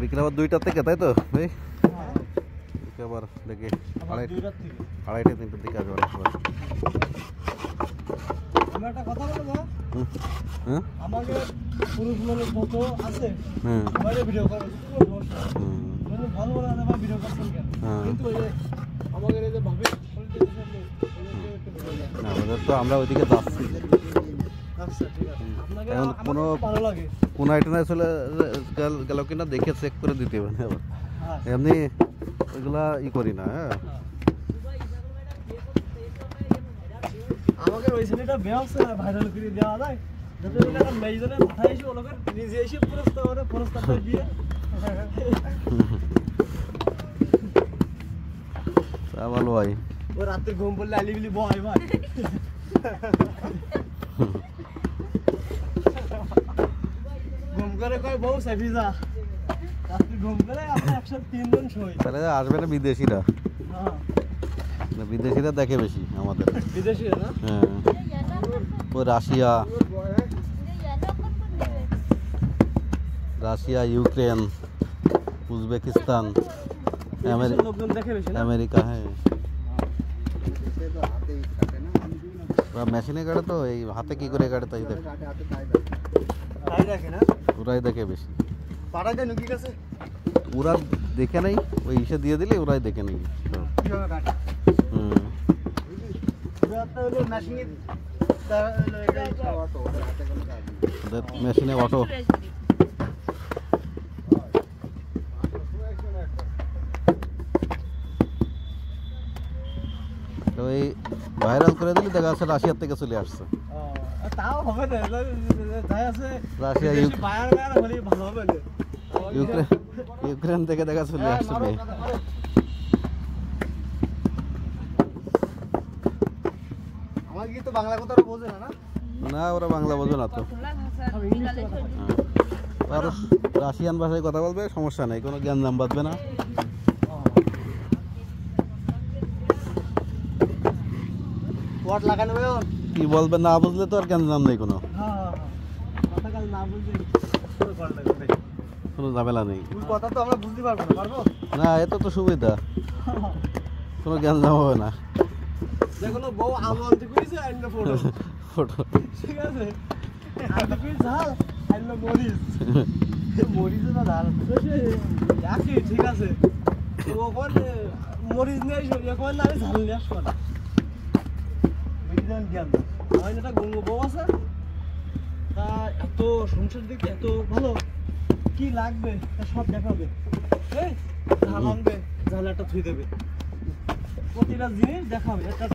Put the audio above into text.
বিকেল আবার 2টার থেকে, তাই তো ভাই? আবার দেখে আড়াইটা 3টার দিকে আসবে অনেক সময়। আমি একটা কথা বলবো, আমাকে পুরুষ মানুষ যত আছে সবাই ভিডিও করে, ভালো ভালো আমার ভিডিও করছেন কেন? কিন্তু আমাকে এই যে ভাবে না, ওদের তো আমরা ওইদিকে যাচ্ছি। আচ্ছা ঠিক আছে, আপনাকে কোনো ভালো লাগে কোন আইটেমে চলে গেল কিনা দেখে চেক করে দিতে হবে না আবার। এমনি ওইগুলা করি না। হ্যাঁ, আমাকে ওই ছেলেটা ব্যবসা ভাইরাল করে দেওয়া যায়, যাতে ওটা মেয়েজনে মাথায় এসে ওলোকে নিজে এসে প্রস্তাব দিয়ে তা ভালো ভাই। ও রাতে ঘুম পড়লে আলিবিলি বয় ভাই, ঘুম করে কয় বউ সাফিজা, রাতে ঘুম করে আমরা একসাথে 3 জন শুই। তাহলে আসবে না বিদেশিরা? না, বিদেশিরা দেখে বেশি আমাদের। বিদেশি না? হ্যাঁ, ওই রাশিয়া, ইউক্রেন, উজবেকিস্তান, আমেরিকা। হ্যাঁ, মেশিনে কাটে তো, এই হাতে কি করে কাটে তাই দেখে, ওরাই দেখে বেশি। ওরা দেখে নেই, ওই ইসে দিয়ে দিলে ওরাই দেখে নেই। মেশিনে অটো ওই ভাইরাল করে দিলে দেখা যাচ্ছে রাশিয়ার থেকে চলে আসছে। রাশিয়া, ইউক্রেন থেকে দেখা চলে আসছে। না, ওরা বাংলা বোঝে না তো। আর রাশিয়ান ভাষায় কথা বলবে, সমস্যা নেই, কোনো জ্ঞান বাঁধবে না। কি বলবে না বুঝলে তো আর জ্ঞান নেই, কোনো ঝামেলা নেই। না, এত তো সুবিধা, কোনো জ্ঞান হবে না। ফটো ঠিক আছে, ঠিক আছে, মরিচ নিয়ে ঝাল নিয়ে আসবো না। একটা গঙ্গু বউ আছে, তা এত সংসার দিকে এত ভালো, কি লাগবে সব দেখাবে, ঝাল আনবে, ঝাল একটা থুই দেবে, প্রতিটা জিনিস দেখাবে।